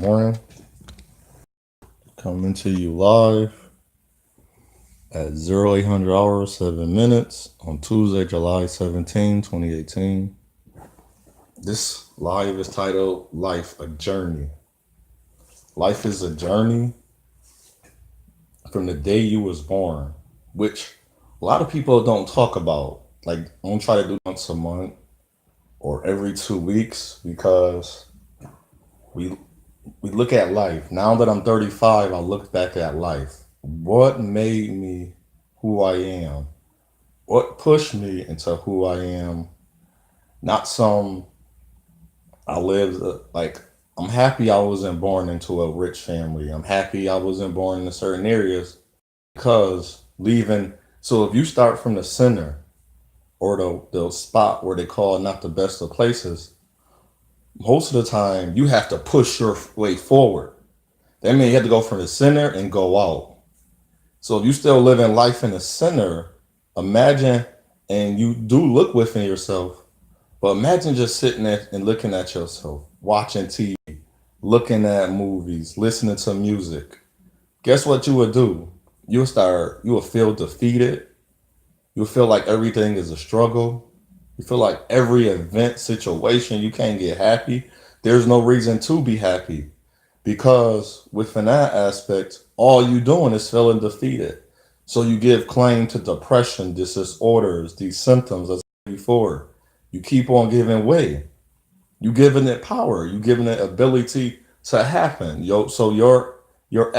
Morning, coming to you live at 0800 hours 7 minutes on Tuesday, July 17, 2018. This live is titled Life a Journey. Life is a journey from the day you was born, which a lot of people don't talk about. Like, don't try to do once a month or every 2 weeks because we we look at life. Now that I'm 35, I look back at life. What made me who I am? What pushed me into who I am? Not some I lived like I'm happy I wasn't born into a rich family. I'm happy I wasn't born in certain areas because leaving. So if you start from the center or the spot where they call not the best of places, most of the time you have to push your way forward. That means you have to go from the center and go out. So if you still living life in the center, imagine, and you do look within yourself, but imagine just sitting there and looking at yourself, watching TV, looking at movies, listening to music. Guess what you would do? You will feel defeated. You'll feel like everything is a struggle. You feel like every event, situation, you can't get happy. There's no reason to be happy because within that aspect, all you doing is feeling defeated. So you give claim to depression, these disorders, these symptoms as before. You keep on giving way. You giving it power. You giving it ability to happen. So your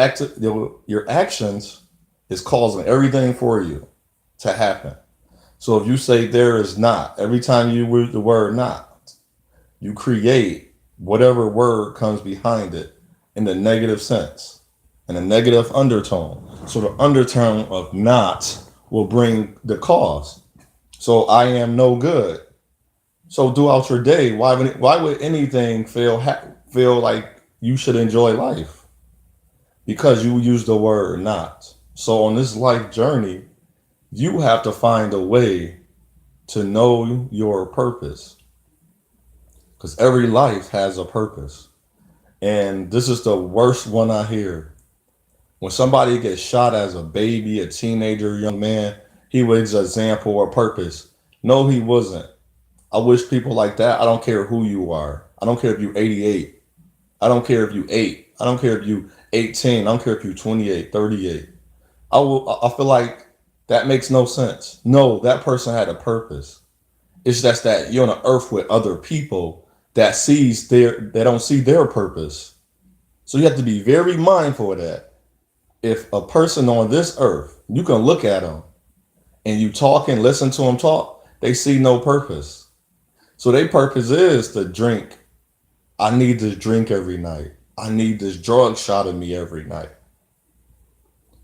actions is causing everything for you to happen. So if you say there is not, every time you use the word not, you create whatever word comes behind it in the negative sense, in a negative undertone. So the undertone of not will bring the cause. So I am no good. So throughout your day, why would anything feel like you should enjoy life? Because you use the word not. So on this life journey, you have to find a way to know your purpose. Because every life has a purpose. And this is the worst one I hear. When somebody gets shot as a baby, a teenager, young man, he was an example or purpose. No, he wasn't. I wish people like that. I don't care who you are. I don't care if you're 88. I don't care if you 8. I don't care if you 18. I don't care if you 28, 38. I feel like that makes no sense. No, that person had a purpose. It's just that you're on the earth with other people they don't see their purpose. So you have to be very mindful of that. If a person on this earth, you can look at them and you talk and listen to them talk, they see no purpose. So their purpose is to drink. I need this drink every night. I need this drug shot of me every night.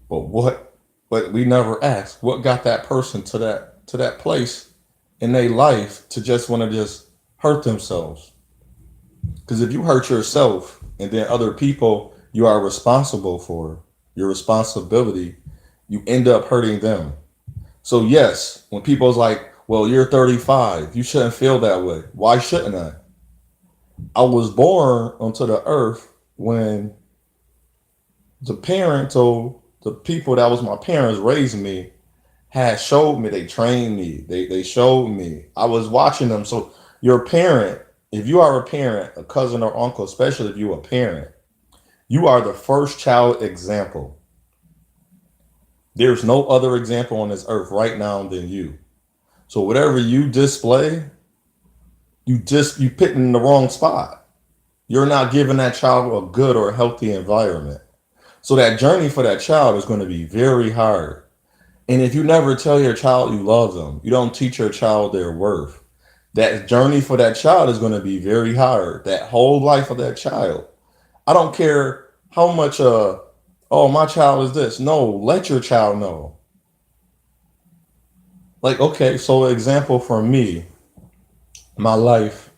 But what? But we never ask what got that person to that place in their life to just want to just hurt themselves. Because if you hurt yourself and then other people you are responsible for, your responsibility, you end up hurting them. So yes, when people's like, "Well, you're 35, you shouldn't feel that way." Why shouldn't I? I was born onto the earth when the parents or the people that was my parents raised me had showed me, they trained me, they showed me. I was watching them. So your parent, if you are a parent, a cousin or uncle, especially if you're a parent, you are the first child example. There's no other example on this earth right now than you. So whatever you display, you put in the wrong spot. You're not giving that child a good or healthy environment. So that journey for that child is going to be very hard. And if you never tell your child you love them, you don't teach your child their worth, that journey for that child is going to be very hard. That whole life of that child. I don't care how much, oh, my child is this. No, let your child know. Like, okay, so example for me, my life,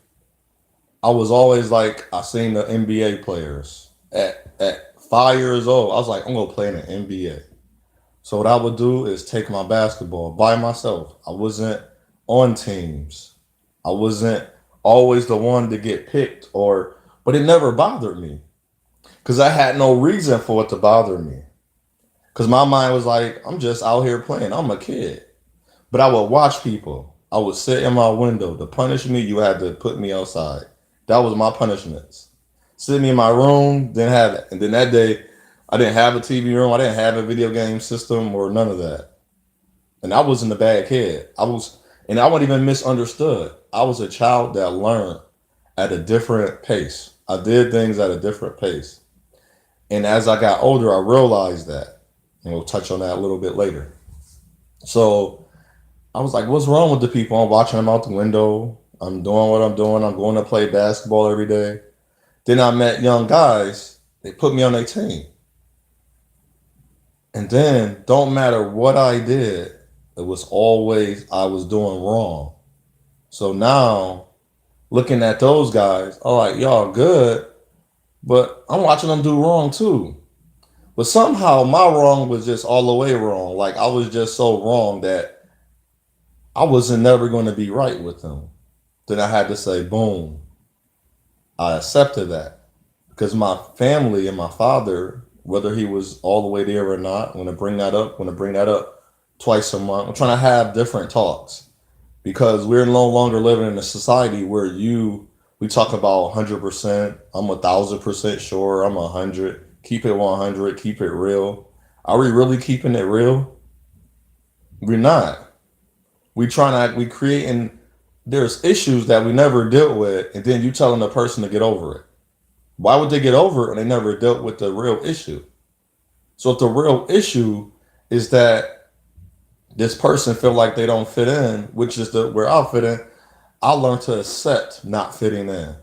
I was always like, I seen the NBA players. At 5 years old, I was like, I'm going to play in the NBA. So what I would do is take my basketball by myself. I wasn't on teams. I wasn't always the one to get picked but it never bothered me. because I had no reason for it to bother me. Because my mind was like, I'm just out here playing. I'm a kid. But I would watch people. I would sit in my window. To punish me, you had to put me outside. That was my punishments. Sit me in my room, didn't have it. And then that day, I didn't have a TV room. I didn't have a video game system or none of that. And I wasn't a bad kid. And I wasn't even misunderstood. I was a child that learned at a different pace. I did things at a different pace. And as I got older, I realized that. And we'll touch on that a little bit later. So I was like, what's wrong with the people? I'm watching them out the window. I'm doing what I'm doing. I'm going to play basketball every day. Then I met young guys. They put me on their team. And then, don't matter what I did, it was always I was doing wrong. So now, looking at those guys, I'm like, y'all good, but I'm watching them do wrong too. But somehow my wrong was just all the way wrong. Like I was just so wrong that I wasn't never going to be right with them. Then I had to say, boom, I accepted that. Because my family and my father, whether he was all the way there or not, I'm going to bring that up twice a month. I'm trying to have different talks because we're no longer living in a society where we talk about 100%. I'm 1,000% sure. I'm 100. Keep it 100. Keep it real. Are we really keeping it real? We're not. We creating, there's issues that we never dealt with, and then you telling the person to get over it. Why would they get over it when they never dealt with the real issue? So if the real issue is that this person feel like they don't fit in, which is where I fit in, I learned to accept not fitting in.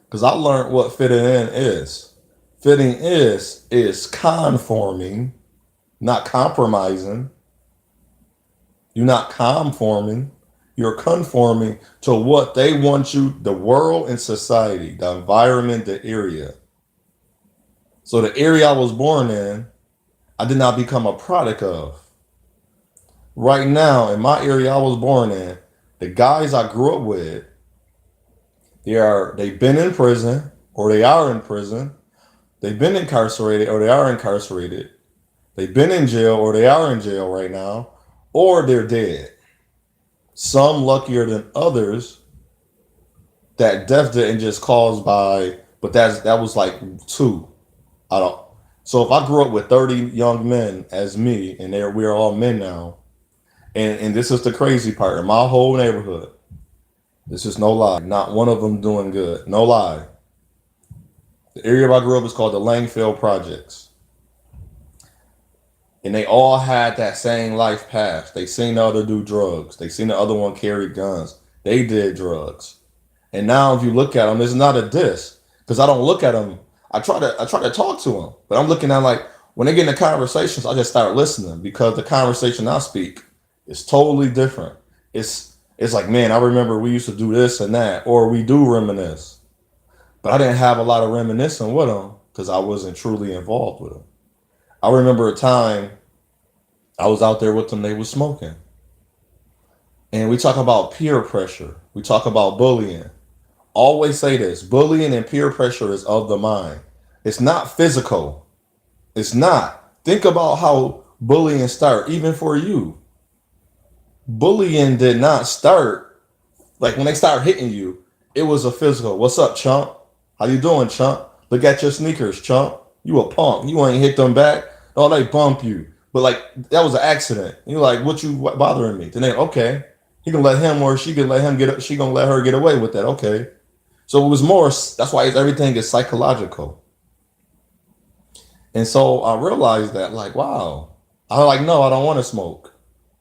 Because I learned what fitting in is. Fitting is conforming, not compromising. You're not conforming. You're conforming to what they want you, the world and society, the environment, the area. So the area I was born in, I did not become a product of. Right now, in my area I was born in, the guys I grew up with, they've been in prison or they are in prison. They've been incarcerated or they are incarcerated. They've been in jail or they are in jail right now, or they're dead. Some luckier than others that death didn't just cause by, but that was like two. I don't. So if I grew up with 30 young men as me, and we're all men now, and this is the crazy part in my whole neighborhood. This is no lie. Not one of them doing good. No lie. The area I grew up is called the Langfield Projects. And they all had that same life path. They seen the other do drugs. They seen the other one carry guns. They did drugs. And now if you look at them, it's not a diss. Because I don't look at them. I try to talk to them. But I'm looking at like when they get into conversations, I just start listening because the conversation I speak is totally different. It's like, man, I remember we used to do this and that, or we do reminisce. But I didn't have a lot of reminiscing with them because I wasn't truly involved with them. I remember a time I was out there with them, they were smoking. And we talk about peer pressure. We talk about bullying. Always say this, bullying and peer pressure is of the mind. It's not physical. It's not. Think about how bullying start, even for you. Bullying did not start, like when they start hitting you, it was a physical. What's up, chump? How you doing, chump? Look at your sneakers, chump. You a punk. You ain't hit them back. Oh, they bump you. But like that was an accident. You're like, what you bothering me? Then they okay. He can let him or she can let him get. She gonna let her get away with that. Okay. So it was more. That's why everything is psychological. And so I realized that like, wow. I like no, I don't want to smoke.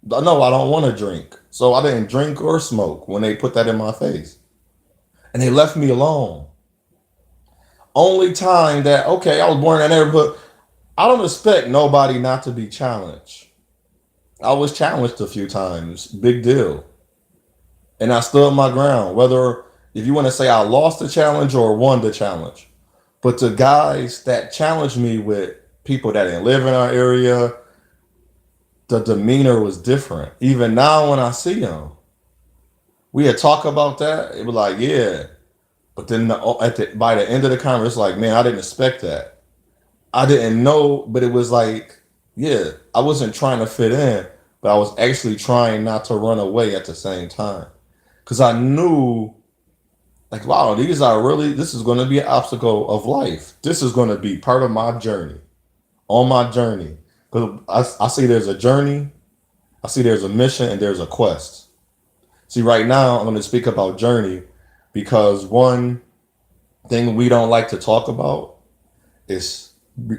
No, I don't want to drink. So I didn't drink or smoke when they put that in my face, and they left me alone. Only time that okay, I was born in that neighborhood. I don't expect nobody not to be challenged. I was challenged a few times, big deal. And I stood my ground, whether if you want to say I lost the challenge or won the challenge. But the guys that challenged me with people that didn't live in our area, the demeanor was different. Even now when I see them, we had talk about that. It was like, yeah. But then by the end of the conference, it's like, man, I didn't expect that. I didn't know, but it was like, yeah, I wasn't trying to fit in, but I was actually trying not to run away at the same time. Because I knew, like, wow, this is going to be an obstacle of life. This is going to be part of my journey, on my journey. Because I see there's a journey, I see there's a mission, and there's a quest. See, right now, I'm going to speak about journey because one thing we don't like to talk about is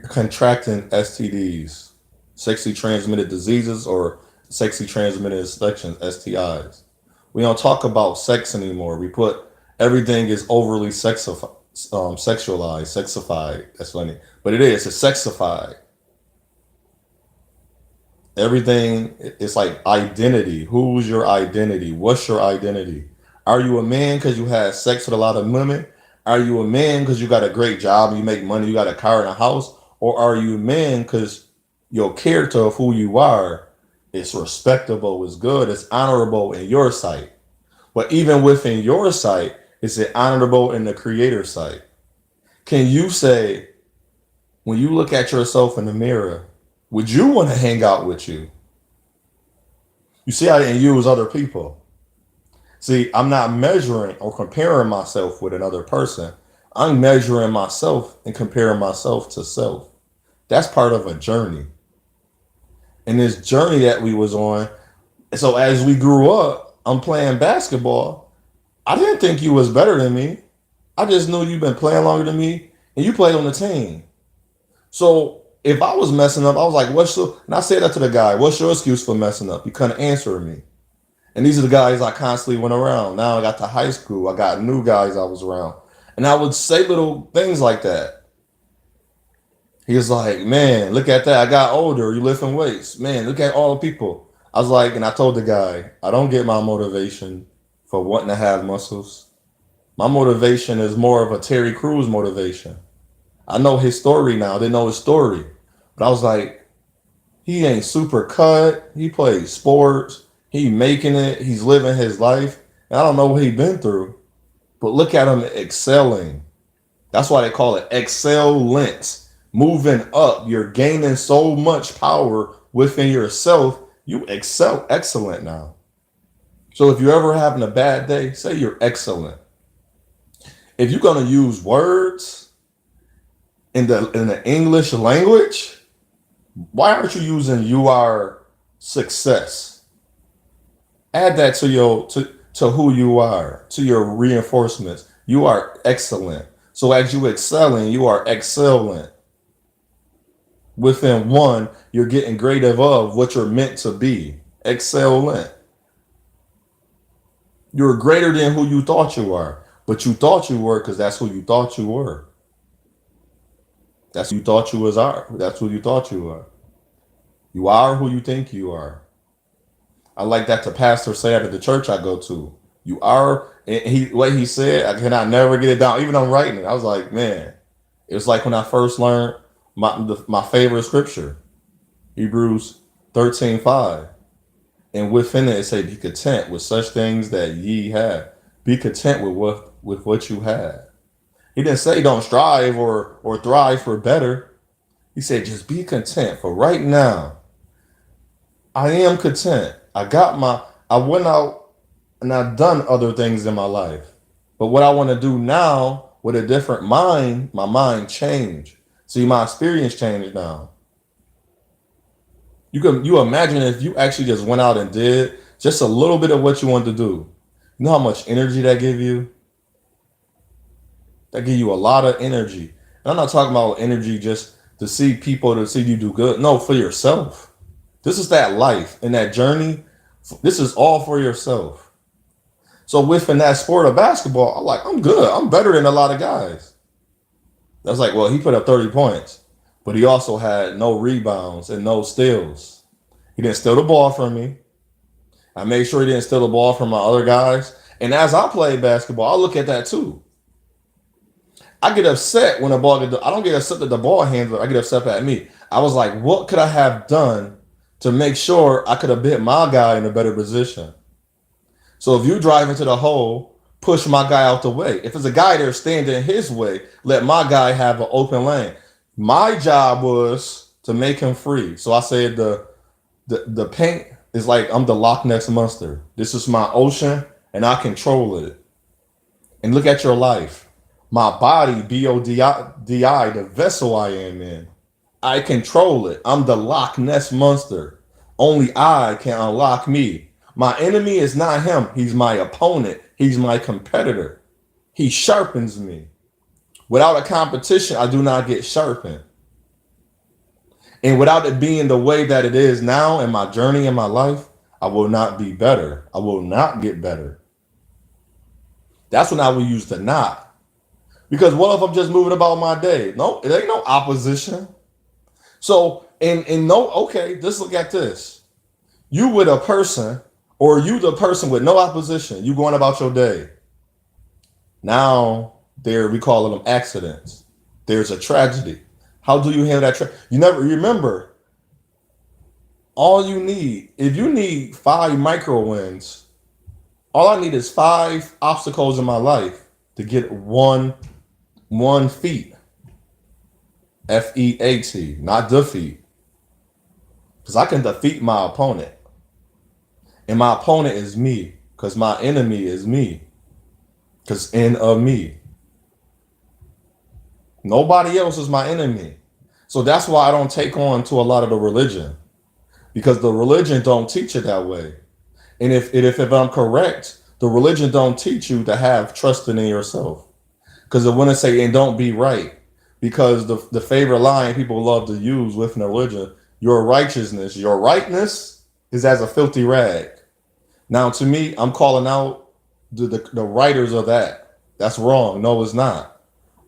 contracting STDs, sexually transmitted diseases, or sexually transmitted infections, STIs. We don't talk about sex anymore. We put everything is overly sexualized, sexified. That's funny, but it is. It's sexified. Everything is like identity. Who's your identity? What's your identity? Are you a man because you had sex with a lot of women? Are you a man because you got a great job, you make money, you got a car and a house? Or are you a man because your character of who you are is respectable, is good, it's honorable in your sight? But even within your sight, is it honorable in the creator's sight? Can you say, when you look at yourself in the mirror, would you want to hang out with you? You see, I didn't use other people. See, I'm not measuring or comparing myself with another person. I'm measuring myself and comparing myself to self. That's part of a journey. And this journey that we was on, so as we grew up, I'm playing basketball. I didn't think you was better than me. I just knew you've been playing longer than me and you played on the team. So if I was messing up, I was like, and I said that to the guy, what's your excuse for messing up? You couldn't answer me. And these are the guys I constantly went around. Now I got to high school. I got new guys I was around. And I would say little things like that. He was like, man, look at that. I got older. You lifting weights. Man, look at all the people. I was like, and I told the guy, I don't get my motivation for wanting to have muscles. My motivation is more of a Terry Crews motivation. I know his story now. I didn't know his story. But I was like, he ain't super cut. He plays sports. He making it. He's living his life. And I don't know what he been through. But look at him excelling. That's why they call it excellence. Moving up. You're gaining so much power within yourself. You excel excellent now. So if you're ever having a bad day, say you're excellent. If you're going to use words in the English language, why aren't you using you are success? Add that to who you are, to your reinforcements. You are excellent. So as you excelling, you are excellent. Within one, you're getting great above what you're meant to be. Excellent. You're greater than who you thought you are. But you thought you were because that's who you thought you were. That's who you thought you was are. That's who you thought you are. You are who you think you are. I like that the pastor said at the church I go to. You are, and what he said, I cannot never get it down. Even I'm writing it. I was like, man, it was like when I first learned my favorite scripture, Hebrews 13:5. And within it said, be content with such things that ye have. Be content with what you have. He didn't say don't strive or thrive for better. He said just be content for right now. I am content. I went out and I've done other things in my life. But what I want to do now with a different mind, my mind changed. See, my experience changed now. You imagine if you actually just went out and did just a little bit of what you wanted to do. You know how much energy that give you? That give you a lot of energy. And I'm not talking about energy just to see people to see you do good. No, for yourself. This is that life and that journey. This is all for yourself. So within that sport of basketball, I'm good. I'm better than a lot of guys. That's like, well, he put up 30 points, but he also had no rebounds and no steals. He didn't steal the ball from me. I made sure he didn't steal the ball from my other guys. And as I play basketball, I look at that too. I get upset when the ball gets. I don't get upset that the ball handler. I get upset at me. I was like, what could I have done to make sure I could have hit my guy in a better position? So if you drive into the hole, push my guy out the way. If there's a guy there standing in his way, let my guy have an open lane. My job was to make him free. So I said the paint is like I'm the Loch Ness monster. This is my ocean, and I control it. And look at your life. My body, BODI, the vessel I am in. I control it. I'm the Loch Ness monster. Only I can unlock me. My enemy is not him. He's my opponent. He's my competitor. He sharpens me. Without a competition, I do not get sharpened. And without it being the way that it is now in my journey in my life, I will not be better. I will not get better. That's when I will use the not. Because what if I'm just moving about my day? No, it ain't no opposition. So, and no, okay, just look at this. You with a person, or you the person with no opposition, you going about your day. Now, we call them accidents. There's a tragedy. How do you handle that? You never remember. All you need, if you need 5 micro wins, all I need is 5 obstacles in my life to get one feat. FEAT, not defeat. Because I can defeat my opponent. And my opponent is me. Because my enemy is me. Because in of me. Nobody else is my enemy. So that's why I don't take on to a lot of the religion. Because the religion don't teach it that way. And if I'm correct, the religion don't teach you to have trust in yourself. Because it wouldn't say, and don't be right. Because the favorite line people love to use within religion, your righteousness, your rightness is as a filthy rag. Now, to me, I'm calling out the writers of that. That's wrong. No, it's not.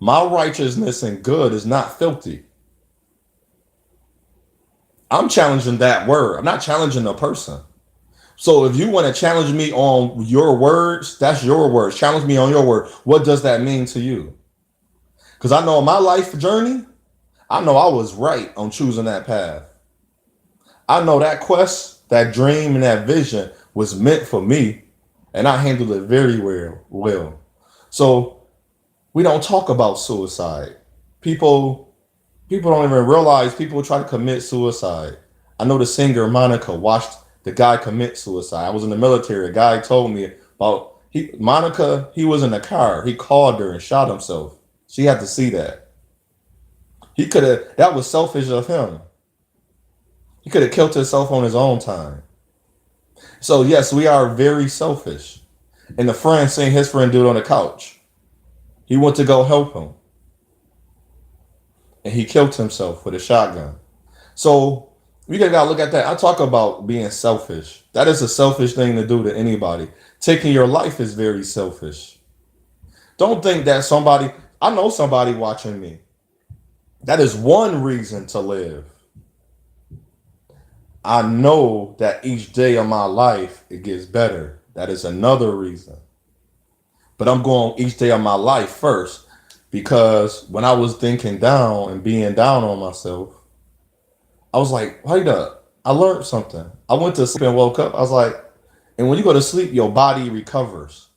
My righteousness and good is not filthy. I'm challenging that word. I'm not challenging the person. So if you want to challenge me on your words, that's your words. Challenge me on your word. What does that mean to you? Because I know in my life journey, I know I was right on choosing that path. I know that quest, that dream, and that vision was meant for me, and I handled it very well. So we don't talk about suicide. People don't even realize people try to commit suicide. I know the singer Monica watched the guy commit suicide. I was in the military. A guy told me about Monica. He was in the car. He called her and shot himself. She had to see that. He could have. That was selfish of him. He could have killed himself on his own time. So yes, we are very selfish. And the friend seen his friend do it on the couch. He went to go help him. And he killed himself with a shotgun. So we gotta look at that. I talk about being selfish. That is a selfish thing to do to anybody. Taking your life is very selfish. Don't think that I know somebody watching me. That is one reason to live. I know that each day of my life it gets better. That is another reason. But I'm going each day of my life first because when I was thinking down and being down on myself, I was like, wait up. I learned something. I went to sleep and woke up. I was like, and when you go to sleep, your body recovers.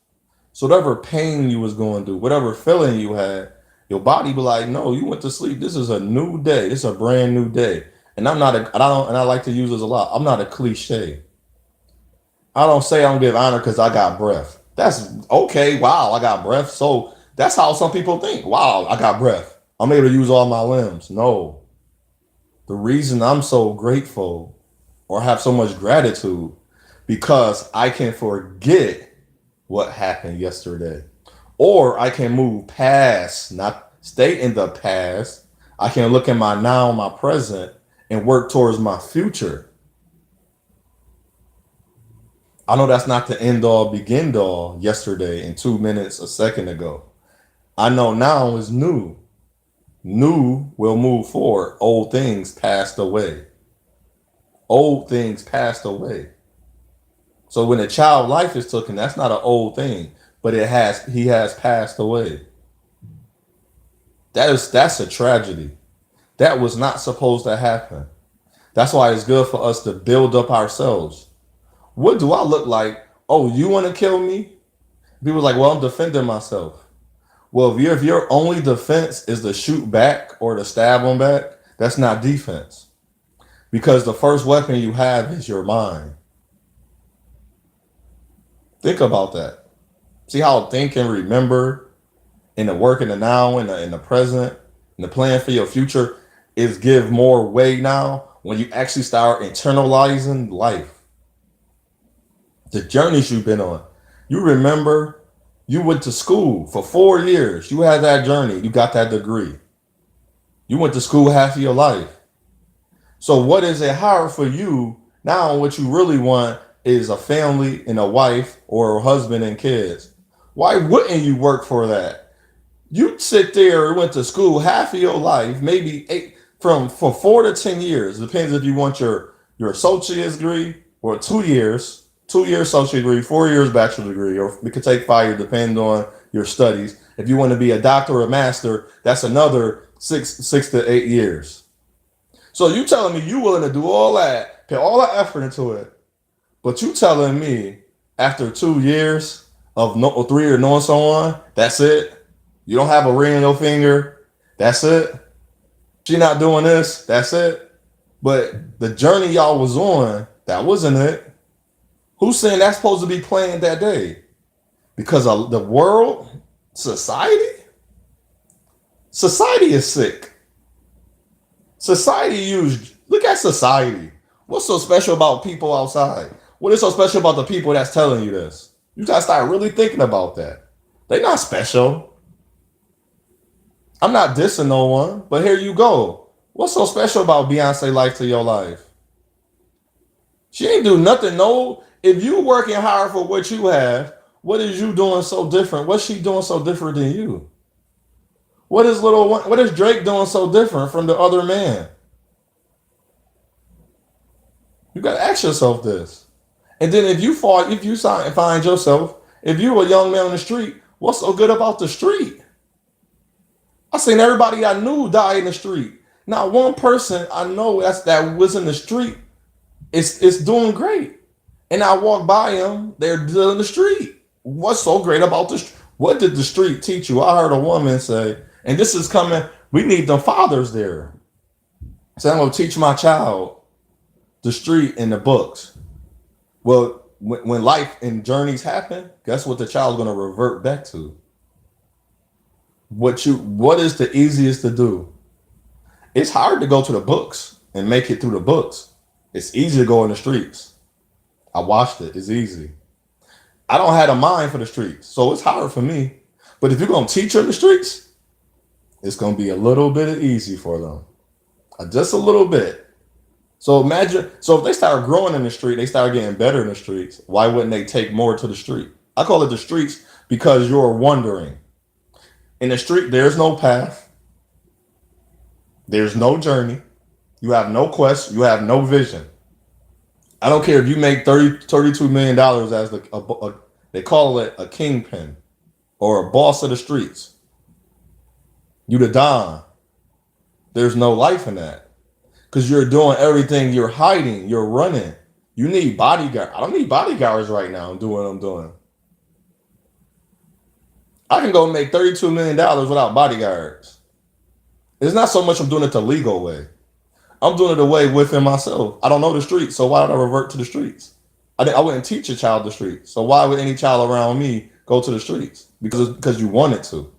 So whatever pain you was going through, whatever feeling you had, your body be like, no, you went to sleep. This is a new day. This is a brand new day. And I like to use this a lot. I'm not a cliche. I don't say I don't give honor because I got breath. That's okay. Wow, I got breath. So that's how some people think. Wow, I got breath. I'm able to use all my limbs. No. The reason I'm so grateful or have so much gratitude because I can forget what happened yesterday. Or I can move past, not stay in the past. I can look at my now, my present, and work towards my future. I know that's not the end all, begin all yesterday in 2 minutes, a second ago. I know now is new. New will move forward. Old things passed away. Old things passed away. So when a child life is taken, that's not an old thing, but he has passed away. That's a tragedy. That was not supposed to happen. That's why it's good for us to build up ourselves. What do I look like? Oh, you want to kill me? People like, well, I'm defending myself. Well, if your only defense is to shoot back or to stab them back, that's not defense. Because the first weapon you have is your mind. Think about that. See how think and remember in the work in the now in the present and the plan for your future is give more weight now when you actually start internalizing life, the journeys you've been on. You remember you went to school for 4 years. You had that journey. You got that degree. You went to school half of your life. So what is it hard for you now? What you really want is a family and a wife or a husband and kids. Why wouldn't you work for that? You sit there and went to school half of your life, maybe eight from 4 to 10 years. Depends if you want your associate's degree or 2 years, 2 years associate degree, 4 years bachelor degree, or it could take 5 years depending on your studies. If you want to be a doctor or a master, that's another six to 8 years. So you telling me you willing to do all that, put all that effort into it, but you telling me after 2 years of no, or 3 years of knowing someone, that's it. You don't have a ring on your finger. That's it. She not doing this. That's it. But the journey y'all was on, that wasn't it. Who's saying that's supposed to be planned that day? Because of the world, society, society is sick. Society used. Look at society. What's so special about people outside? What is so special about the people that's telling you this? You gotta start really thinking about that. They not special. I'm not dissing no one, but here you go. What's so special about Beyonce life to your life? She ain't do nothing. No, if you working hard for what you have, what is you doing so different? What's she doing so different than you? What is Drake doing so different from the other man? You gotta ask yourself this. And then if you find yourself, if you a young man on the street, what's so good about the street? I seen everybody I knew die in the street. Not one person I know that was in the street is doing great. And I walk by them, they're still in the street. What's so great about this? What did the street teach you? I heard a woman say, and this is coming, we need them fathers there. So I'm gonna teach my child the street and the books. Well, when life and journeys happen, guess what the child's gonna revert back to? What is the easiest to do? It's hard to go to the books and make it through the books. It's easy to go in the streets. I watched it. It's easy. I don't have a mind for the streets, so it's hard for me. But if you're gonna teach them the streets, it's gonna be a little bit easy for them, just a little bit. So imagine, so if they start growing in the street, they start getting better in the streets. Why wouldn't they take more to the street? I call it the streets because you're wandering. In the street, there's no path, there's no journey, you have no quest, you have no vision. I don't care if you make $32 million as they call it a kingpin or a boss of the streets. You the Don. There's no life in that because you're doing everything. You're hiding. You're running. You need bodyguard. I don't need bodyguards right now. I'm doing what I'm doing. I can go make $32 million without bodyguards. It's not so much I'm doing it the legal way. I'm doing it the way within myself. I don't know the streets, so why would I revert to the streets? I wouldn't teach a child the streets. So why would any child around me go to the streets? Because you want it to.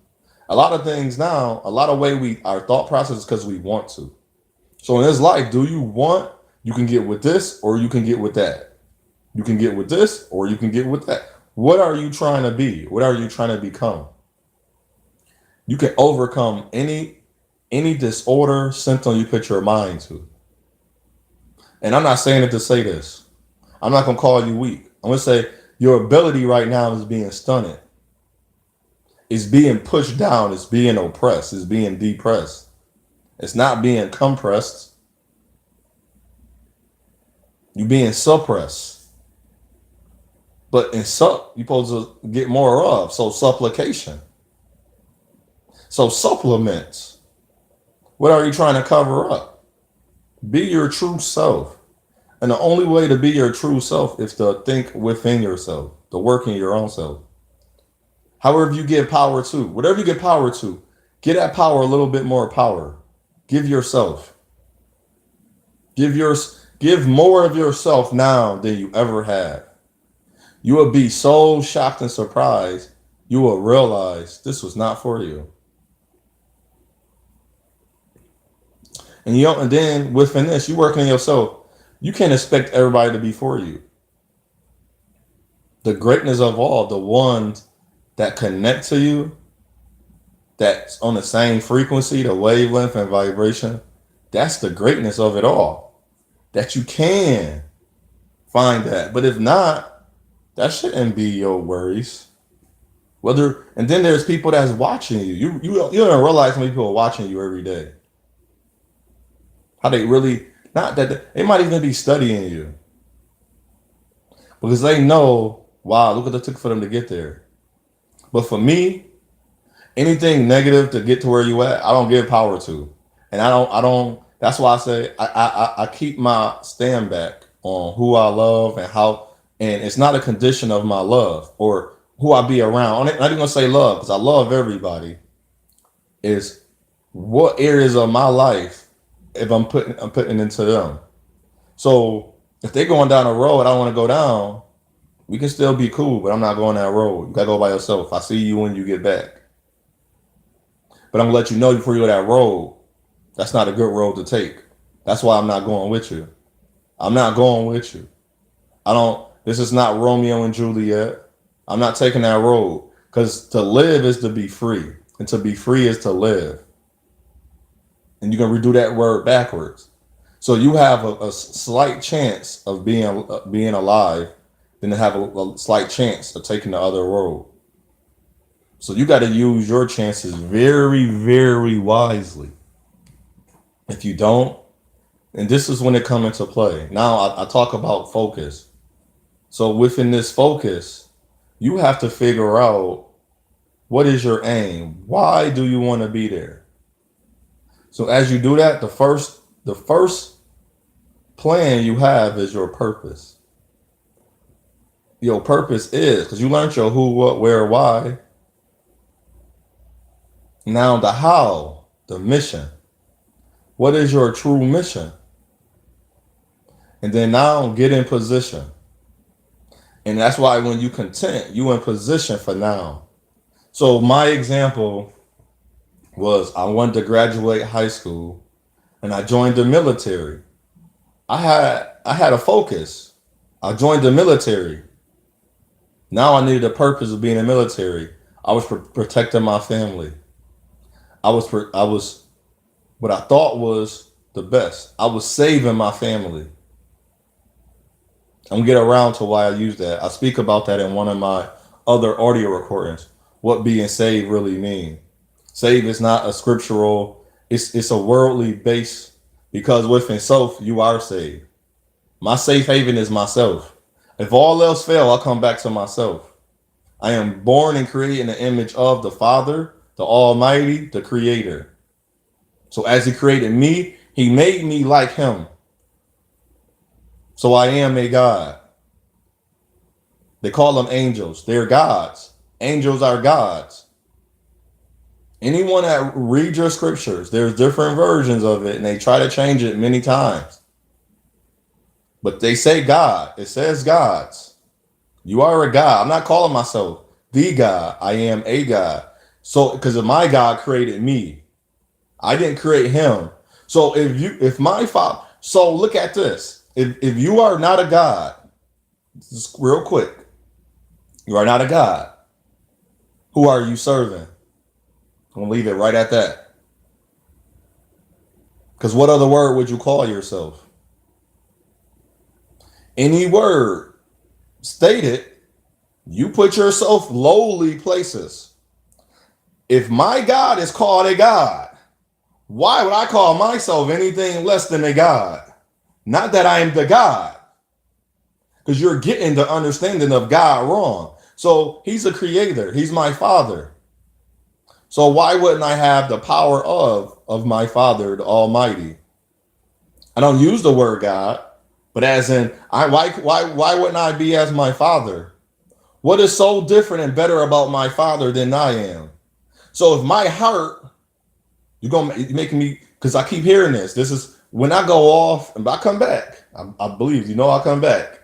A lot of things now, a lot of way our thought process is because we want to. So in this life, do you want? You can get with this, or you can get with that. You can get with this, or you can get with that. What are you trying to be? What are you trying to become? You can overcome any disorder, symptom you put your mind to. And I'm not saying it to say this. I'm not gonna call you weak. I'm gonna say your ability right now is being stunted. It's being pushed down. It's being oppressed. It's being depressed. It's not being compressed. You're being suppressed. But in sup, you're supposed to get more of. So supplication. So supplements. What are you trying to cover up? Be your true self. And the only way to be your true self is to think within yourself, to work in your own self. However you give power to, whatever you give power to, give that power a little bit more power. Give yourself. Give more of yourself now than you ever have. You will be so shocked and surprised. You will realize this was not for you. And then within this, you working on yourself. You can't expect everybody to be for you. The greatness of all, the ones that connect to you, that's on the same frequency, the wavelength and vibration, that's the greatness of it all. That you can find that. But if not, that shouldn't be your worries. And then there's people that's watching you. You don't realize how many people are watching you every day. How they really, not that they might even be studying you. Because they know, wow, look what it took for them to get there. But for me, anything negative to get to where you at, I don't give power to. And I don't, that's why I say I keep my stand back on who I love and how, and it's not a condition of my love or who I be around. I'm not even gonna say love because I love everybody. Is what areas of my life if I'm putting into them. So if they're going down a road I don't want to go down, we can still be cool, but I'm not going that road. You gotta go by yourself. I see you when you get back. But I'm gonna let you know before you go that road, that's not a good road to take. That's why I'm not going with you. I'm not going with you. This is not Romeo and Juliet. I'm not taking that road. Because to live is to be free. And to be free is to live. And you're going to redo that word backwards. So you have a slight chance of being alive, then to have a slight chance of taking the other road. So you got to use your chances very, very wisely. If you don't, and this is when it comes into play. Now I talk about focus. So within this focus, you have to figure out what is your aim? Why do you want to be there? So as you do that, the first plan you have is your purpose. Your purpose is, because you learned your who, what, where, why. Now the how, the mission. What is your true mission? And then now get in position. And that's why when you content, you in position for now. So my example was I wanted to graduate high school and I joined the military. I had a focus. I joined the military. Now I needed a purpose of being in the military. I was protecting my family. I was what I thought was the best. I was saving my family. I'm gonna get around to why I use that. I speak about that in one of my other audio recordings. What being saved really mean. Save is not a scriptural. It's a worldly base because within self you are saved. My safe haven is myself. If all else fail, I'll come back to myself. I am born and created in the image of the Father, the Almighty, the Creator. So as He created me, He made me like Him. So I am a God. They call them angels. They're gods. Angels are gods. Anyone that reads your scriptures, there's different versions of it, and they try to change it many times. But they say God. It says gods. You are a God. I'm not calling myself the God. I am a God. So, because my God created me. I didn't create Him. So if my Father, so look at this. If you are not a God, just real quick, you are not a God. Who are you serving? I'm gonna leave it right at that. Because what other word would you call yourself? Any word stated, you put yourself lowly places. If my God is called a God, why would I call myself anything less than a God? Not that I am the God. Because you're getting the understanding of God wrong. So He's a creator. He's my Father. So why wouldn't I have the power of my Father, the Almighty? I don't use the word God, but as in, why wouldn't I be as my Father? What is so different and better about my father than I am? So if my heart, you're gonna make me, because I keep hearing this. This is when I go off and I come back. I believe I'll come back.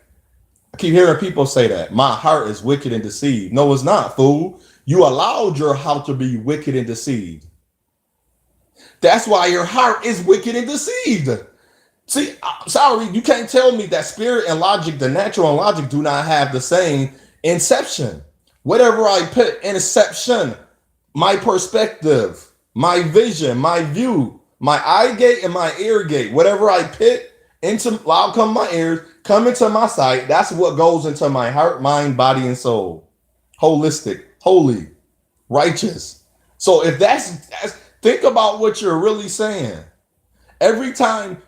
I keep hearing people say that my heart is wicked and deceived. No, it's not, fool. You allowed your heart to be wicked and deceived. That's why your heart is wicked and deceived. See, sorry, you can't tell me that spirit and logic, the natural and logic, do not have the same inception. Whatever I put inception, my perspective, my vision, my view, my eye gate and my ear gate, whatever I put into, loud come my ears, come into my sight. That's what goes into my heart, mind, body, and soul. Holistic, holy, righteous. So if that's think about what you're really saying. Every time,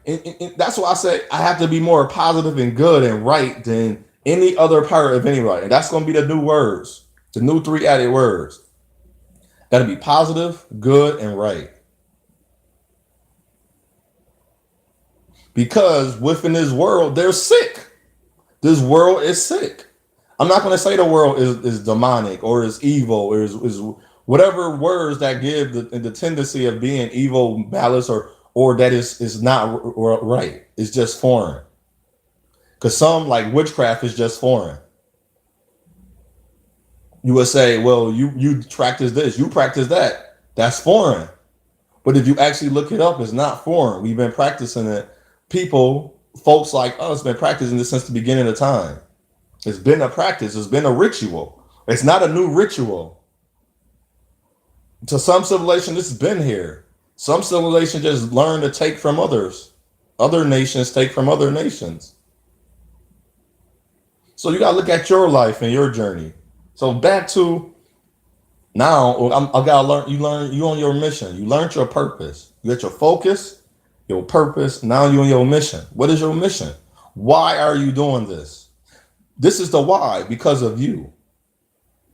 that's why I say I have to be more positive and good and right than any other part of anybody. And that's going to be the new words, the new 3 added words. Got to be positive, good, and right. Because within this world, they're sick. This world is sick. I'm not going to say the world is demonic or is evil or is whatever words that give the tendency of being evil, malice, or that is not right. It's just foreign. Because some, like witchcraft, is just foreign. You would say, well, you practice this, you practice that. That's foreign. But if you actually look it up, it's not foreign. We've been practicing it. People, folks like us, been practicing this since the beginning of time. It's been a practice. It's been a ritual. It's not a new ritual. To some civilization, this has been here. Some civilization just learn to take from others. Other nations take from other nations. So you got to look at your life and your journey. So back to now, I gotta learn. You on your mission. You learned your purpose. You got your focus, your purpose. Now you on your mission. What is your mission? Why are you doing this? This is the why, because of you,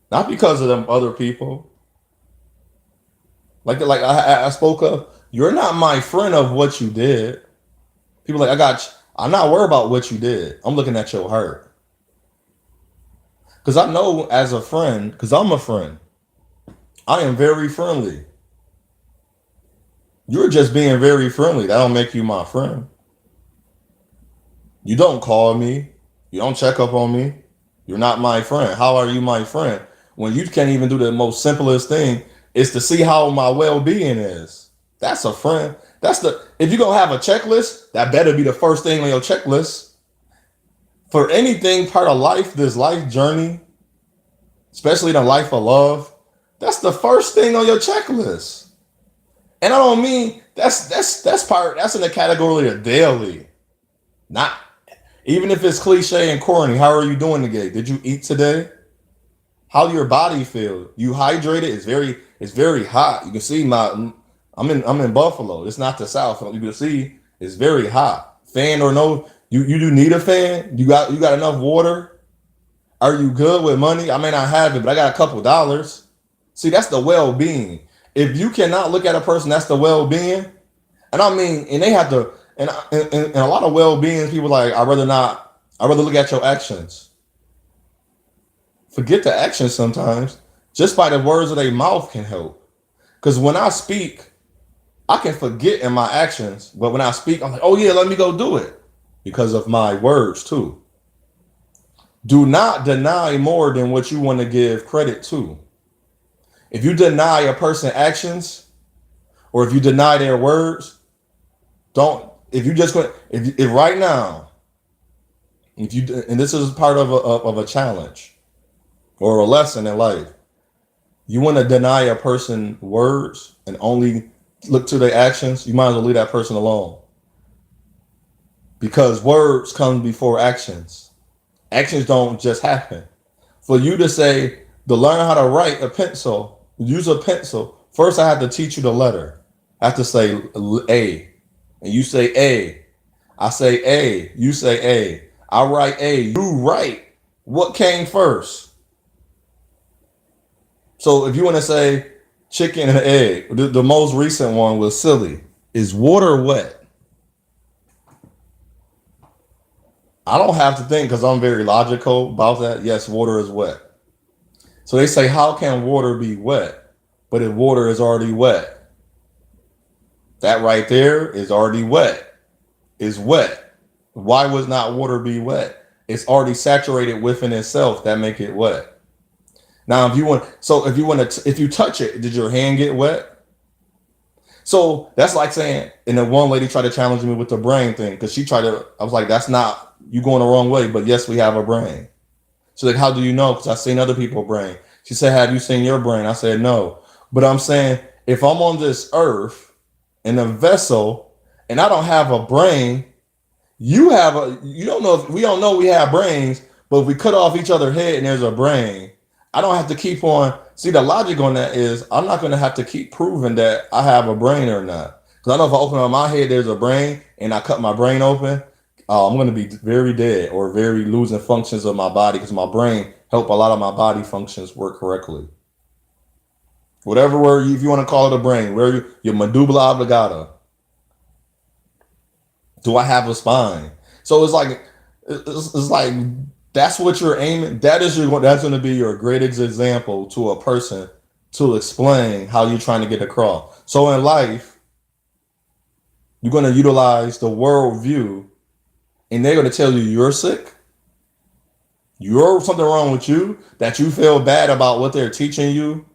not because of them other people. Like I spoke of, you're not my friend of what you did. People like, I got you. I'm not worried about what you did. I'm looking at your heart. Because I know as a friend, because I'm a friend, I am very friendly. You're just being very friendly. That don't make you my friend. You don't call me. You don't check up on me. You're not my friend. How are you my friend? When you can't even do the most simplest thing is to see how my well-being is. That's a friend. If you're going to have a checklist, that better be the first thing on your checklist. For anything part of life, this life journey, especially the life of love, that's the first thing on your checklist. And I don't mean that's in the category of daily. Not even if it's cliche and corny. How are you doing today? Did you eat today? How your body feel? You hydrated? It's very hot. You can see I'm in Buffalo. It's not the South. You can see it's very hot. Fan or no, you do need a fan. You got enough water. Are you good with money? I may not have it, but I got a couple dollars. See, that's the well-being. If you cannot look at a person, that's the well-being. And I mean, and they have to, and a lot of well-being people like, I'd rather look at your actions. Forget the actions sometimes. Just by the words of their mouth can help. Because when I speak, I can forget in my actions. But when I speak, I'm like, oh yeah, let me go do it. Because of my words too. Do not deny more than what you want to give credit to. If you deny a person's actions, or if you deny their words, if right now, and this is part of a challenge or a lesson in life, you want to deny a person words and only look to their actions, you might as well leave that person alone. Because words come before actions. Actions don't just happen. For you to learn how to write use a pencil, first I have to teach you the letter. I have to say A. And you say A. I say A. You say A. I write A. You write. What came first? So if you want to say chicken and egg, the most recent one was silly. Is water wet? I don't have to think because I'm very logical about that. Yes, water is wet. So they say, how can water be wet? But if water is already wet, that right there is already wet. Is wet. Why would not water be wet? It's already saturated within itself. That make it wet. Now, if you touch it, did your hand get wet? So that's like saying, and the one lady tried to challenge me with the brain thing because she tried to. I was like, that's not you going the wrong way. But yes, we have a brain. She's like, how do you know? Because I've seen other people's brain. She said, have you seen your brain? I said, no. But I'm saying, if I'm on this earth in a vessel and I don't have a brain, you don't know, we don't know we have brains, but if we cut off each other's head and there's a brain, I don't have to keep on. See, the logic on that is I'm not going to have to keep proving that I have a brain or not. Because I know if I open up my head, there's a brain, and I cut my brain open, I'm going to be very dead or very losing functions of my body because my brain help a lot of my body functions work correctly. Whatever word, if you want to call it a brain, where your medulla oblongata. Do I have a spine? So it's like that's what you're aiming. That's going to be your greatest example to a person to explain how you're trying to get across. So in life, you're going to utilize the world view, and they're going to tell you you're sick. You're something wrong with you, that you feel bad about what they're teaching you.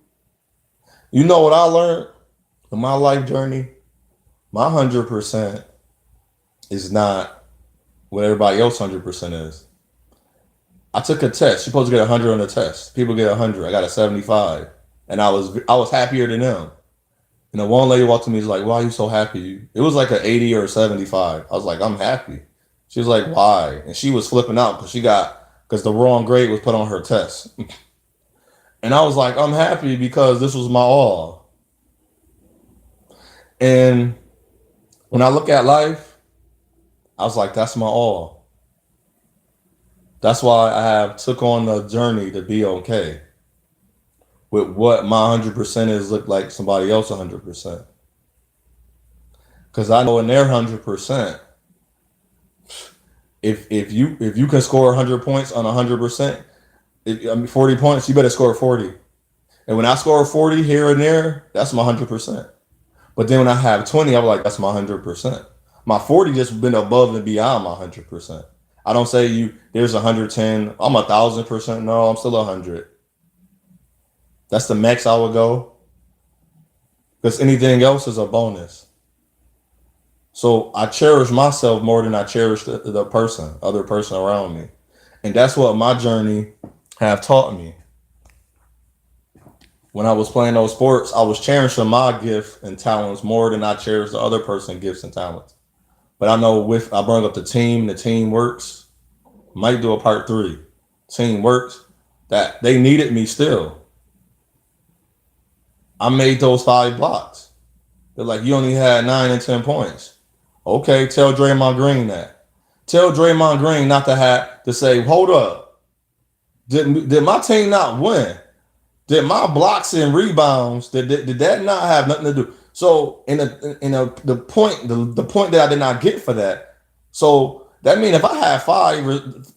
You know what I learned in my life journey? My 100% is not what everybody else 100% is. I took a test. You're supposed to get 100 on the test. People get 100. I got a 75, and I was happier than them. And the one lady walked to me, was like, "Why are you so happy?" It was like an 80 or a 75. I was like, "I'm happy." She was like, "Why?" And she was flipping out because the wrong grade was put on her test. And I was like, "I'm happy because this was my all." And when I look at life, I was like, "That's my all." That's why I have took on the journey to be okay with what my 100% is look like somebody else 100%. Because I know in their 100%, if you can score 100 points on 100%, 40 points, you better score 40. And when I score 40 here and there, that's my 100%. But then when I have 20, I'm like, that's my 100%. My 40 just been above and beyond my 100%. I don't say there's 110, I'm 1,000%. No, I'm still 100. That's the max I would go. Because anything else is a bonus. So I cherish myself more than I cherish the other person around me. And that's what my journey have taught me. When I was playing those sports, I was cherishing my gift and talents more than I cherish the other person's gifts and talents. But I know I bring up the team works. Might do a part 3. Team works. That they needed me still. I made those 5 blocks. They're like, you only had 9 and 10 points. Okay, tell Draymond Green that. Tell Draymond Green not to say, hold up. Did my team not win? Did my blocks and rebounds, did that not have nothing to do? So the point that I did not get for that. So that means if I had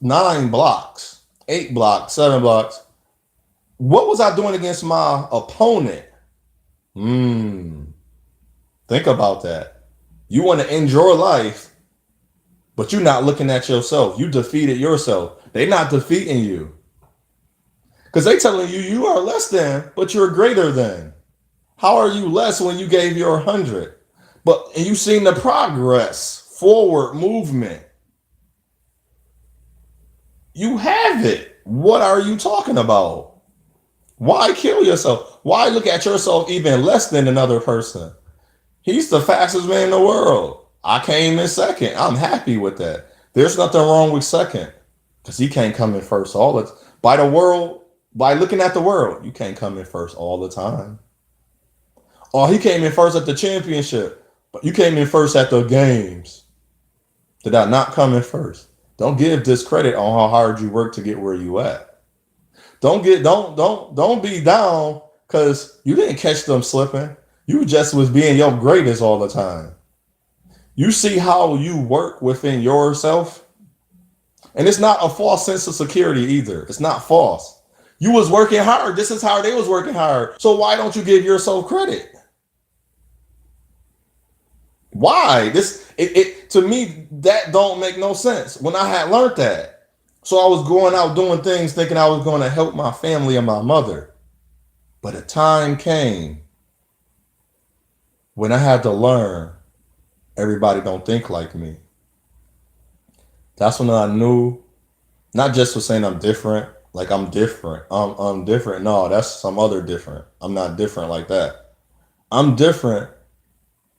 9 blocks, 8 blocks, 7 blocks, what was I doing against my opponent? Think about that. You want to end your life, but you're not looking at yourself. You defeated yourself. They're not defeating you. Because they telling you are less than, but you're greater than. How are you less when you gave your 100? And you seen the progress, forward movement. You have it. What are you talking about? Why kill yourself? Why look at yourself even less than another person? He's the fastest man in the world. I came in second. I'm happy with that. There's nothing wrong with second because he can't come in first by looking at the world, you can't come in first all the time. Or he came in first at the championship, but you came in first at the games. Did I not come in first? Don't give discredit on how hard you work to get where you at. Don't be down because you didn't catch them slipping. You just was being your greatest all the time. You see how you work within yourself, and it's not a false sense of security either. It's not false. You was working hard. This is how they was working hard. So why don't you give yourself credit? Why? It to me that don't make no sense. When I had learned that. So I was going out doing things thinking I was going to help my family and my mother. But a time came when I had to learn everybody don't think like me. That's when I knew, not just for saying I'm different, like I'm different. I'm different. No, that's some other different. I'm not different like that. I'm different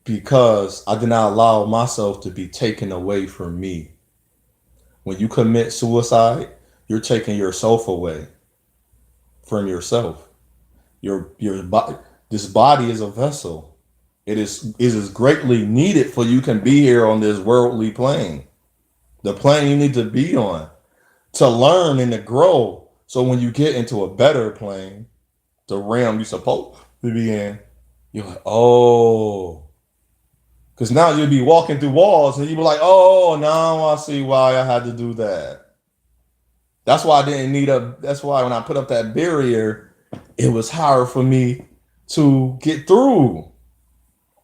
because I did not allow myself to be taken away from me. When you commit suicide, you're taking yourself away from yourself. Your body, this body is a vessel. It is greatly needed for you can be here on this worldly plane, the plane you need to be on to learn and to grow. So when you get into a better plane, the realm you're supposed to be in, you're like, oh, because now you'll be walking through walls and you'll be like, oh, now I see why I had to do that. That's why I didn't need a, that's why when I put up that barrier, it was hard for me to get through.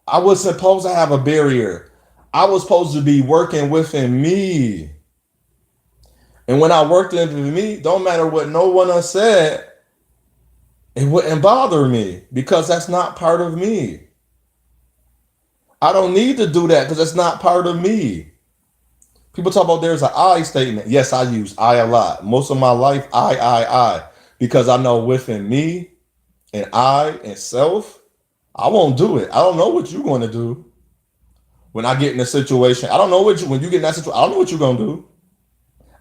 I was supposed to have a barrier. I was supposed to be working within me. And when I worked within me, don't matter what no one else said, it wouldn't bother me because that's not part of me. I don't need to do that because it's not part of me. People talk about there's an I statement. Yes, I use I a lot. Most of my life, I. Because I know within me and I and self, I won't do it. I don't know what you're going to do when I get in a situation. I don't know what you, when you get in that situation, I don't know what you're going to do.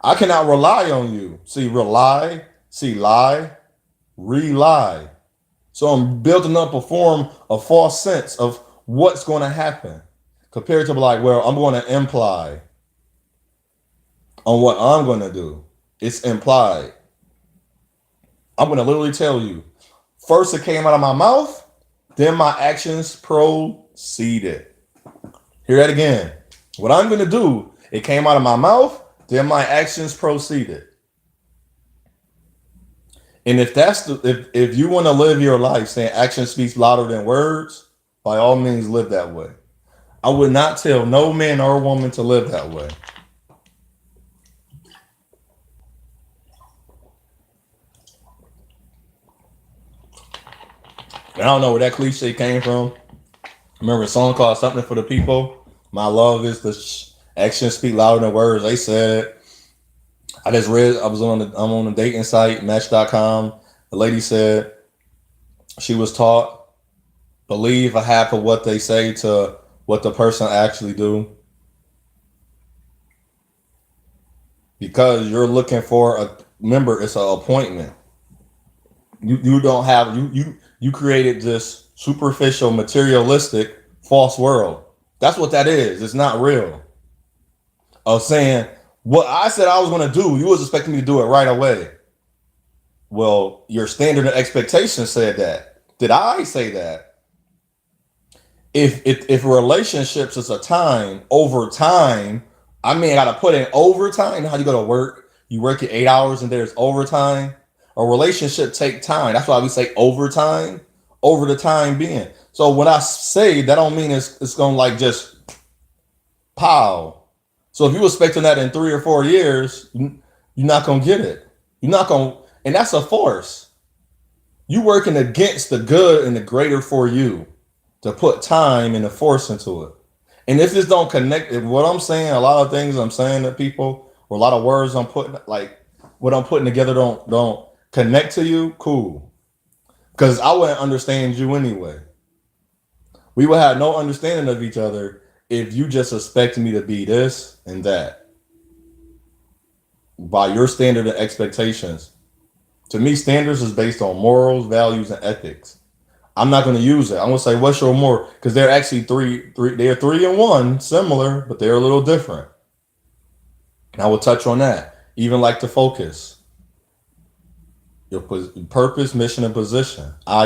I cannot rely on you. See, rely, see, lie, rely. So I'm building up a form of false sense of what's going to happen compared to like, well, I'm going to imply on what I'm going to do. It's implied. I'm going to literally tell you. First, it came out of my mouth, then my actions proceeded. Hear that again. What I'm going to do, it came out of my mouth, then my actions proceeded. And if that's the, if you want to live your life saying action speaks louder than words, by all means live that way. I would not tell no man or woman to live that way. I don't know where that cliche came from. I remember a song called Something for the People. My love is the actions speak louder than words. They said, I just read, I'm on the dating site, Match.com. The lady said she was taught, believe a half of what they say to what the person actually do. Because you're looking for a, remember, it's an appointment. You don't have, you created this superficial, materialistic, false world. That's what that is. It's not real. Of saying, what I said I was going to do, you was expecting me to do it right away. Well, your standard of expectation said that. Did I say that? If relationships is a time, over time, I mean, I got to put in overtime. You know how you go to work, you work at 8 hours and there's overtime. A relationship take time. That's why we say overtime, over the time being. So when I say that, don't mean it's going to like just pow. So if you're expecting that in 3 or 4 years, you're not going to get it. You're not going to, and that's a force. You working against the good and the greater for you to put time and the force into it. And if this don't connect, if what I'm saying, a lot of things I'm saying to people, or a lot of words I'm putting, like what I'm putting together don't connect to you, cool. Because I wouldn't understand you anyway. We would have no understanding of each other if you just expect me to be this and that by your standard and expectations. To me, standards is based on morals, values, and ethics. I'm not going to use it. I'm going to say, what's your moral? Because they're actually they're 3 and 1, similar, but they're a little different. And I will touch on that. Even like the focus. Your purpose, mission, and position. I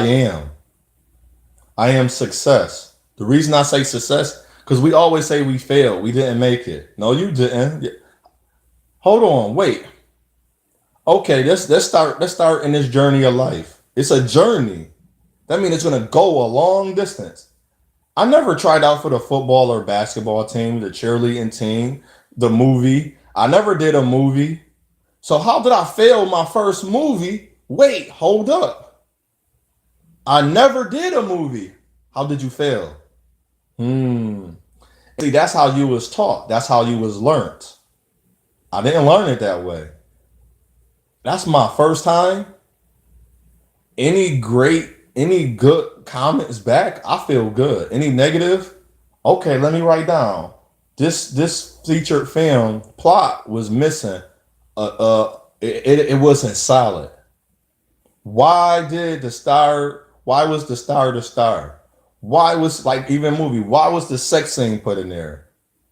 am success. The reason I say success, because we always say we failed. We didn't make it. No, you didn't. Hold on, wait. Okay, let's start in this journey of life. It's a journey. That means it's gonna go a long distance. I never tried out for the football or basketball team, the cheerleading team, the movie. I never did a movie. So how did I fail my first movie? Wait, hold up. I never did a movie. How did you fail? Hmm. See, that's how you was taught. That's how you was learned. I didn't learn it that way. That's my first time. Any good comments back, I feel good. Any negative, okay, let me write down. This featured film plot was missing. It wasn't solid. Why was the star the star? Why was, like, even movie, why was the sex scene put in there?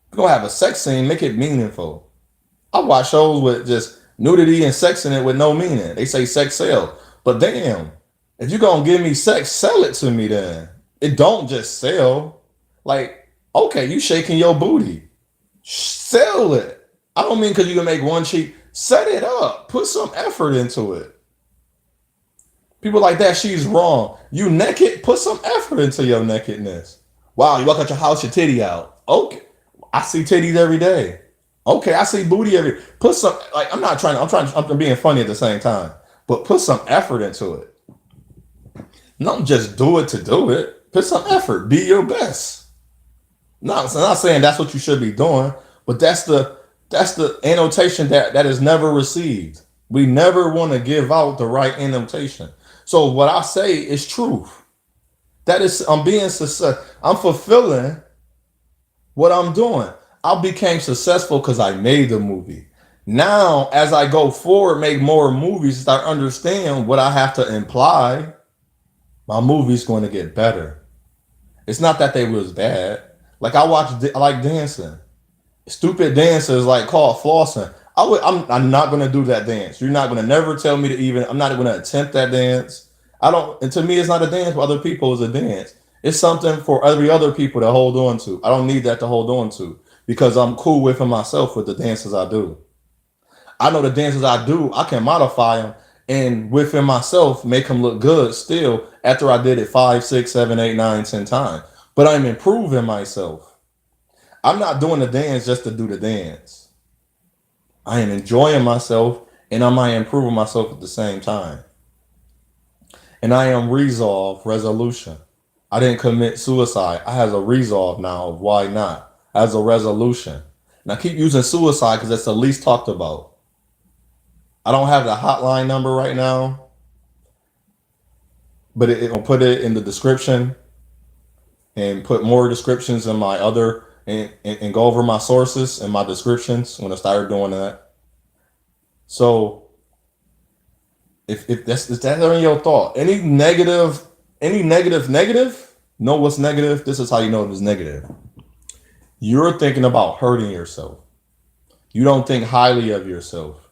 If you're gonna have a sex scene, make it meaningful. I watch shows with just nudity and sex in it with no meaning. They say sex sell. But damn, if you're gonna give me sex, sell it to me then. It don't just sell. Like, okay, you shaking your booty. Sell it. I don't mean because you can make one cheek. Set it up. Put some effort into it. People like that, she's wrong. You naked, put some effort into your nakedness. Wow, you walk out your house, your titty out. Okay. I see titties every day. Okay, I see booty every. Put some, like, I'm being funny at the same time. But put some effort into it. Don't just do it to do it. Put some effort. Be your best. Not, I'm not saying that's what you should be doing, but that's the annotation that is never received. We never want to give out the right annotation. So what I say is truth. That is, I'm being success. I'm fulfilling what I'm doing. I became successful because I made the movie. Now, as I go forward, make more movies, start understand what I have to imply. My movie's going to get better. It's not that they was bad. Like I like dancing. Stupid dances like called flossing. I'm not gonna do that dance. You're not gonna never tell me to even. I'm not gonna attempt that dance. I don't. And to me, it's not a dance. For other people, it's a dance. It's something for every other people to hold on to. I don't need that to hold on to because I'm cool within myself with the dances I do. I know the dances I do. I can modify them and within myself make them look good still after I did it 5, 6, 7, 8, 9, 10 times. But I'm improving myself. I'm not doing the dance just to do the dance. I am enjoying myself and I might improving myself at the same time. And I am resolution. I didn't commit suicide. I have a resolve now of why not as a resolution. And I keep using suicide because that's the least talked about. I don't have the hotline number right now, but it'll put it in the description and put more descriptions in my other and go over my sources and my descriptions when I started doing that. So if that's is that in your thought, any negative, know what's negative. This is how you know it is negative. You're thinking about hurting yourself. You don't think highly of yourself.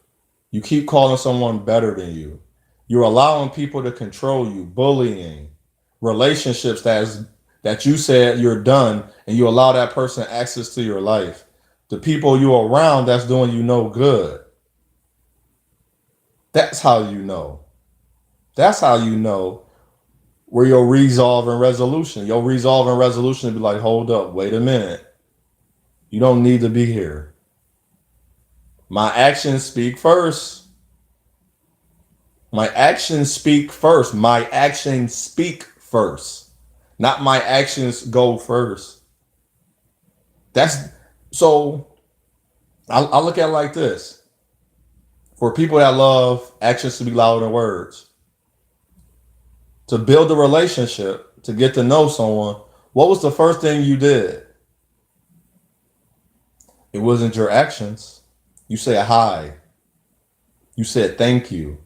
You keep calling someone better than you. You're allowing people to control you, bullying, relationships that you said you're done, and you allow that person access to your life. The people you're around that's doing you no good. That's how you know. That's how you know where your resolve and resolution. Your resolve and resolution be like, hold up, wait a minute. You don't need to be here. My actions speak first. My actions speak first. My actions speak first. Not my actions go first. That's so I look at it like this. For people that love actions to be louder than words, to build a relationship, to get to know someone, what was the first thing you did? It wasn't your actions. You said hi. You said thank you.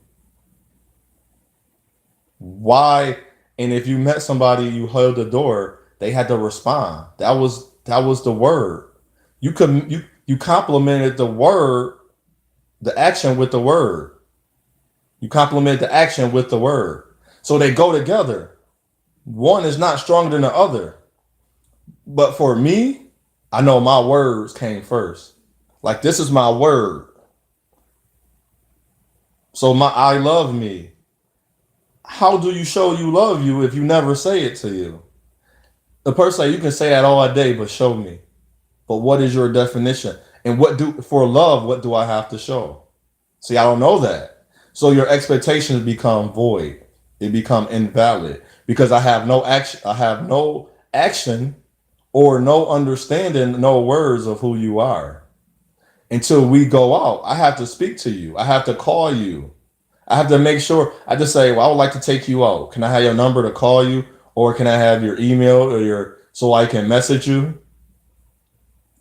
Why? And if you met somebody, you held the door, they had to respond. That was the word. You complimented the word, the action with the word. You complement the action with the word. So they go together. One is not stronger than the other. But for me, I know my words came first. Like, this is my word. So my I love me. How do you show you love you if you never say it to you? The person you can say that all day, but show me. But what is your definition? And what do for love? What do I have to show? See, I don't know that. So your expectations become void. They become invalid because I have no action. I have no action or no understanding, no words of who you are. Until we go out, I have to speak to you. I have to call you. I have to make sure. I just say, well, I would like to take you out. Can I have your number to call you, or can I have your email or your so I can message you?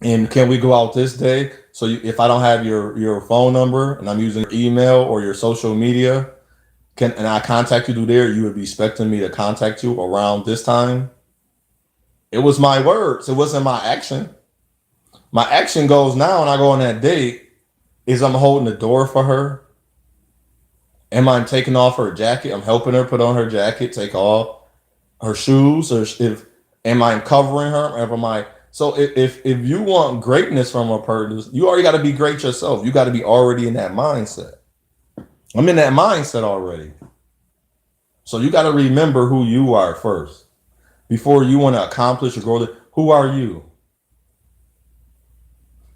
And can we go out this day? So if I don't have your phone number and I'm using your email or your social media, can and I contact you through there, you would be expecting me to contact you around this time. It was my words. It wasn't my action. My action goes now, and I go on that date. Is I'm holding the door for her. Am I taking off her jacket? I'm helping her put on her jacket, take off her shoes, or if am I covering her? Or am I? So if you want greatness from a person, you already got to be great yourself. You got to be already in that mindset. I'm in that mindset already. So you got to remember who you are first before you want to accomplish or grow. Who are you?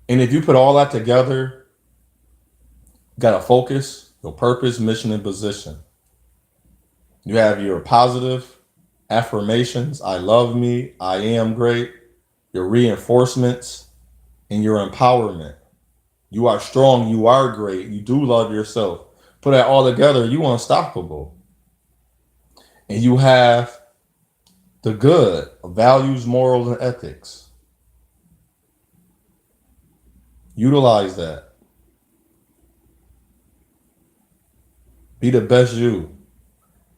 And if you put all that together, you got to focus, your purpose, mission, and position. You have your positive affirmations. I love me. I am great. Your reinforcements and your empowerment. You are strong. You are great. You do love yourself. Put that all together. You unstoppable. And you have the good values, morals, and ethics. Utilize that. Be the best you.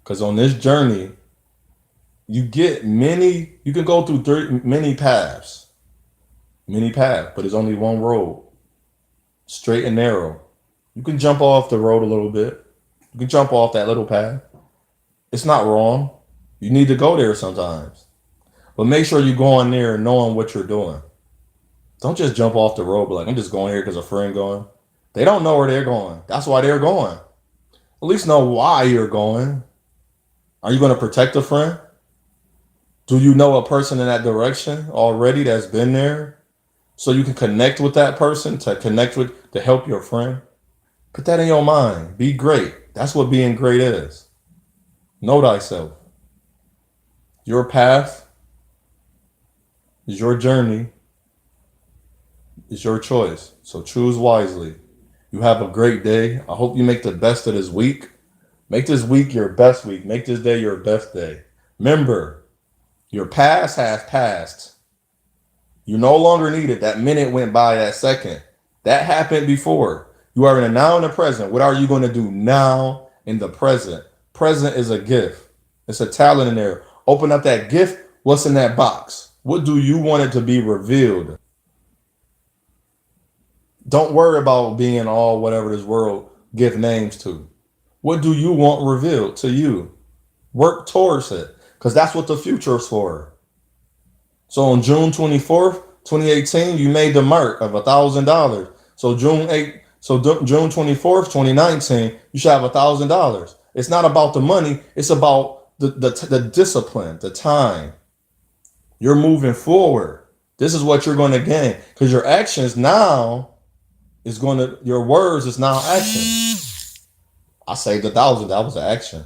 Because on this journey, you can go through many paths, but there's only one road, straight and narrow. You can jump off the road a little bit. You can jump off that little path. It's not wrong. You need to go there sometimes. But make sure you go in there knowing what you're doing. Don't just jump off the road, but like, I'm just going here because a friend going. They don't know where they're going. That's why they're going. At least know why you're going. Are you going to protect a friend? Do you know a person in that direction already that's been there? So you can connect with that person to help your friend. Put that in your mind. Be great. That's what being great is. Know thyself. Your path is your journey, is your choice. So choose wisely. You have a great day. I hope you make the best of this week. Make this week your best week. Make this day your best day. Remember, your past has passed. You no longer need it. That minute went by, that second. That happened before. You are in the now and the present. What are you going to do now in the present? Present is a gift. It's a talent in there. Open up that gift. What's in that box? What do you want it to be revealed? Don't worry about being all whatever this world give names to. What do you want revealed to you? Work towards it because that's what the future is for. So on June 24th, 2018, you made the mark of $1,000. So June 24th, 2019, you should have $1,000. It's not about the money. It's about the discipline, the time. You're moving forward. This is what you're going to gain because your actions now your words is now action. I saved $1,000. That was an action.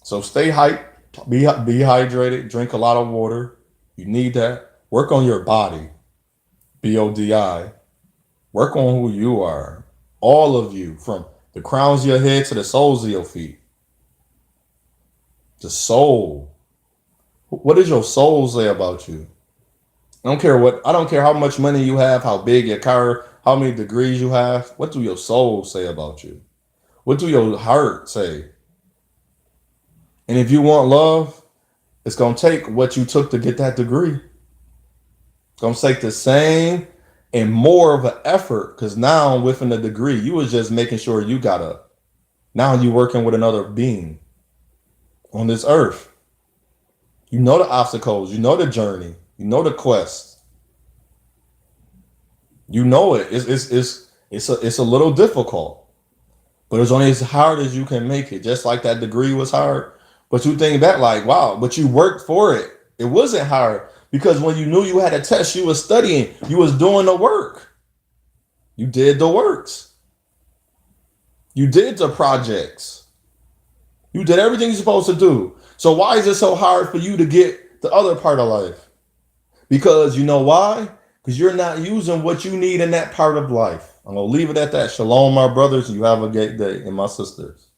So stay hyped. Be hydrated. Drink a lot of water. You need that. Work on your body. BODI. Work on who you are. All of you, from the crowns of your head to the soles of your feet. The soul. What does your soul say about you? I don't care how much money you have, how big your car, how many degrees you have. What do your soul say about you? What do your heart say? And if you want love, it's going to take what you took to get that degree. It's going to take the same and more of an effort because now within the degree, you was just making sure you got up. Now you're working with another being on this earth. You know the obstacles. You know the journey. You know the quest. You know it. It's It's a little difficult, but it's only as hard as you can make it. Just like that degree was hard, but you think back like, wow, but you worked for it. It wasn't hard because when you knew you had a test, you was studying, you was doing the work, you did the works, you did the projects, you did everything you're supposed to do. So why is it so hard for you to get the other part of life? Because you know why? Because you're not using what you need in that part of life. I'm gonna leave it at that. Shalom, my brothers. You have a great day, and my sisters.